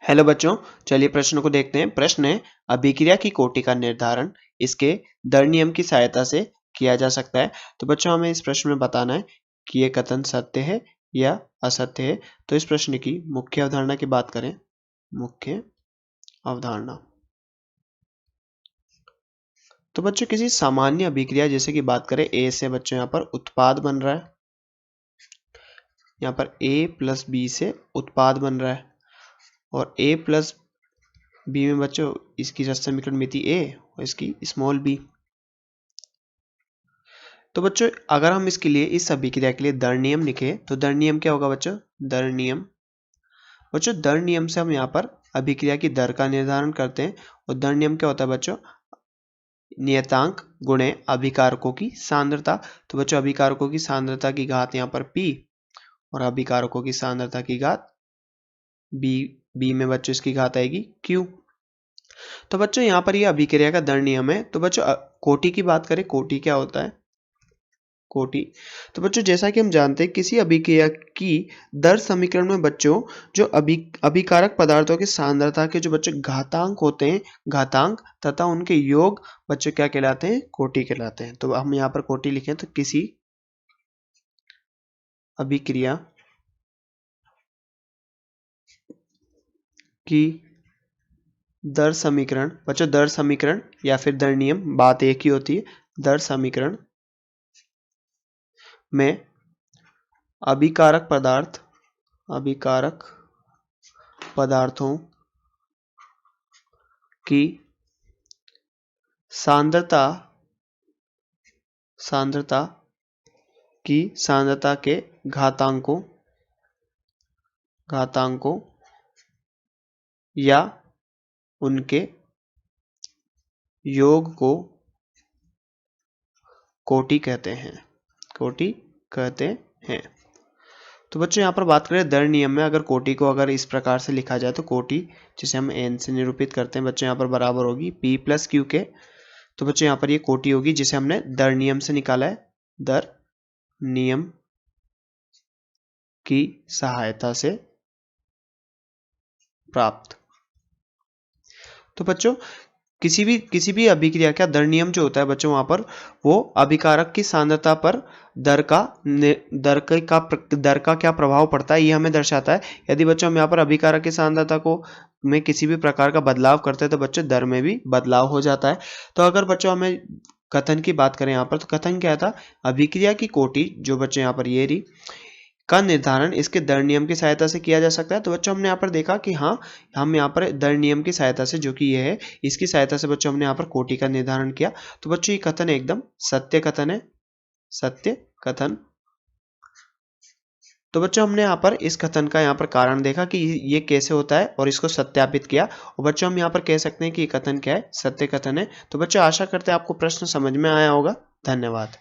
Hello बच्चों, चलिए प्रश्न को देखते हैं। प्रश्न है, अभिक्रिया की कोटि का निर्धारण इसके दर नियम की सहायता से किया जा सकता है। तो बच्चों हमें इस प्रश्न में बताना है कि ये कथन सत्य है या असत्य है। तो इस प्रश्न की मुख्य अवधारणा की बात करें। मुख्य अवधारणा, तो बच्चों किसी सामान्य अभिक्रिया जैसे कि बात करें ए से, बच्चों यहाँ पर उत्पाद बन रहा है। यहाँ पर ए प्लस बी से उत्पाद बन रहा है और ए प्लस बी में बच्चों इसकी रस समीकरण मिति ए और इसकी स्मॉल बी। तो बच्चों अगर हम इसके लिए इस अभिक्रिया के लिए दर नियम लिखे तो दर नियम क्या होगा बच्चों? दर नियम, बच्चों दर नियम से हम यहाँ पर अभिक्रिया की दर का निर्धारण करते हैं। और दर नियम क्या होता है बच्चों? नियतांक गुणे अभिकारकों की सांद्रता। तो बच्चों अभिकारकों की सांद्रता की घात यहाँ पर P और अभिकारकों की सांद्रता की घात B में बच्चों इसकी घात आएगी Q। तो बच्चों यहाँ पर ये अभिक्रिया का दर नियम है। तो बच्चों कोटि की बात करें, कोटि क्या होता है? कोटि, तो बच्चों जैसा कि हम जानते हैं किसी अभिक्रिया की दर समीकरण में बच्चों जो अभिकारक पदार्थों की सांद्रता के जो बच्चों घातांक होते हैं, घातांक तथा उनके योग बच्चों क्या कहलाते हैं? कोटि कहलाते हैं। तो हम यहाँ पर कोटि लिखें तो किसी अभिक्रिया की दर समीकरण, बच्चों दर समीकरण या फिर दर नियम बात एक ही होती है। दर समीकरण में अभिकारक पदार्थों की सांद्रता के घातांकों या उनके योग को कोटि कहते हैं। तो बच्चों यहाँ पर बात करें दर नियम में, अगर कोटि को अगर इस प्रकार से लिखा जाए तो कोटि जिसे हम n से निरूपित करते हैं बच्चों यहाँ पर बराबर होगी P प्लस Q के। तो बच्चों यहाँ पर ये कोटि होगी जिसे हमने दर नियम से निकाला है, दर नियम की सहायता से प्राप्त। तो बच्चों किसी भी अभिक्रिया का दर नियम जो होता है बच्चों वहां पर वो अभिकारक की सांद्रता पर दर का क्या प्रभाव पड़ता है ये हमें दर्शाता है। यदि बच्चों हम यहाँ पर अभिकारक की सांद्रता को में किसी भी प्रकार का बदलाव करते हैं तो बच्चों दर में भी बदलाव हो जाता है। तो अगर बच्चों हमें कथन की बात करें यहाँ पर, तो कथन क्या था? अभिक्रिया की कोटि जो बच्चों यहाँ पर ये रही का निर्धारण इसके दर नियम की सहायता से किया जा सकता है। तो बच्चों हमने यहाँ पर देखा कि हाँ, हम यहाँ पर दर नियम की सहायता से, जो कि ये है, इसकी सहायता से बच्चों हमने यहाँ पर कोटि का निर्धारण किया। तो बच्चों ये कथन एकदम सत्य कथन है, सत्य कथन। तो बच्चों हमने यहाँ पर इस कथन का यहाँ पर कारण देखा कि ये कैसे होता है और इसको सत्यापित किया। और बच्चों हम यहाँ पर कह सकते हैं कि ये कथन क्या है? सत्य कथन है। तो बच्चों आशा करते हैं आपको प्रश्न समझ में आया होगा। धन्यवाद।